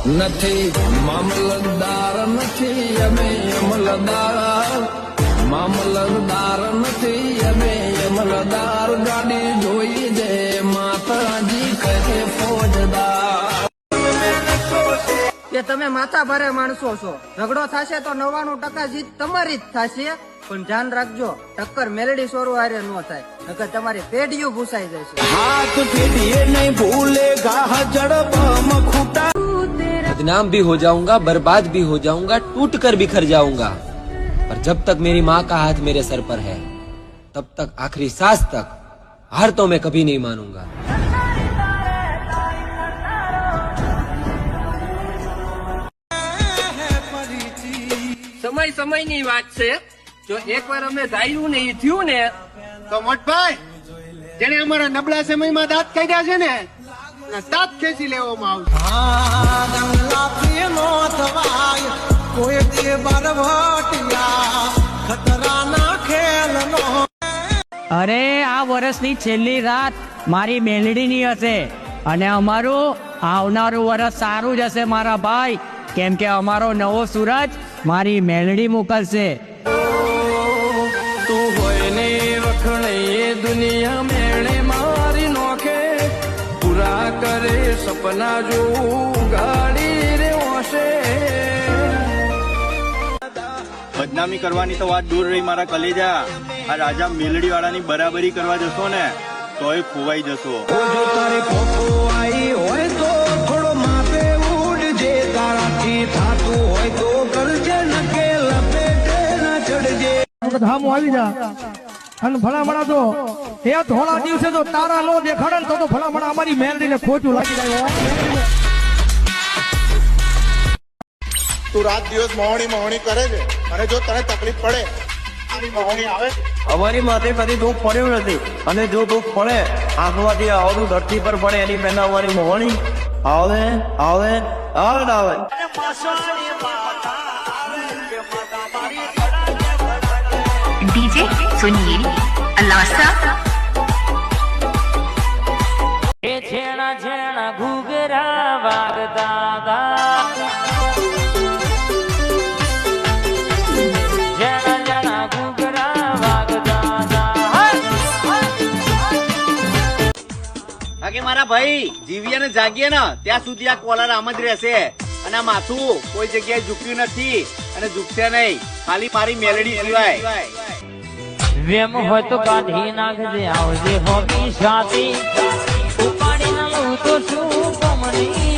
નથી મામલતદાર નથી અમે અમલદાર, મામલતદાર નથી અમે અમલદાર, ગાડી જોઈ દે માતાજી કહે ફોજદાર. કે તમે માથા ભારે માણસો છો, ઝઘડો થશે તો 99% જીત તમારી જ થશે. પણ ધ્યાન રાખજો, ટક્કર મેલડી સોરું હારે ન થાય, નકર તમારી પેઢીયું ભૂસાઈ જશે. हाथ पेटिए नहीं भूलेगा जड़बम खूटा. बदनाम भी हो जाऊंगा, बर्बाद भी हो जाऊंगा, टूट कर बिखर जाऊंगा, पर जब तक मेरी माँ का हाथ मेरे सर पर है तब तक आखिरी सांस तक हार तो मैं कभी नहीं मानूंगा. સમય સમયની વાત છે. જો એકવાર અમે ધાર્યું ને એ થયું ને તો મોટભાઈ જેને અમારા નબળા સમયમાં દાંત કાઢ્યા છે ને દાંત ખેંચી લેવામાં આવશે. અરે આ વર્ષની છેલ્લી રાત મારી મેલડીની હશે અને અમારું આવનારું વર્ષ સારું જ હશે મારા ભાઈ, કેમ કે અમારો નવો સૂરજ મારી મેલડી મોકલશે. તું હોય ને વખણે દુનિયા મેળે મારી નોખે, પૂરા કરે સપના જો ગાડી રે હોશે. બદનામી કરવાની તો વાત દૂર રહી મારા કલેજા, આ રાજા મેલડી વાળાની બરાબરી કરવા જશો ને તોય ખોવાઈ જશો. જો તારે પોકો આવી હોય તો થોડો માપે ઉડજે, તારાથી થાતું હોય તો કરજે નકે લપેટે ના ચડજે. ધામ આવી જા અને ભલામણા તો એ ધોળા દિવસે તો તારા નો દેખાડે ને તો ભલામણા અમારી મેલડીને ખોટું લાગી જાય. તું રાત દિવસ મહોણી કરે છે અને જો તને તકલીફ પડે મહોણી આવે. અમારી માથે કદી દુઃખ પડ્યું નથી, અને જો દુઃખ પડે આંખમાંથી આવતું ધરતી પર પડે એની પહેલા અમારી મોહણી આવે આવે આવે આવે. डीजे सुनील अलासा. એ છેણા છેણા ઘૂઘરા વાગતા મારા ભાઈ જીવીએ ને જાગીએ ને ત્યાં સુધી આ કોલર આમ જ રહેશે, અને આ માથું કોઈ જગ્યાએ ઝૂક્યું નથી અને ઝૂકશે નહીં, ખાલી મારી મેલડી સિવાય. વેમ હોય તો કાઢી નાખજે, આવજે હોકી સાથી ઉપાડી ના લઉં તો શું કમની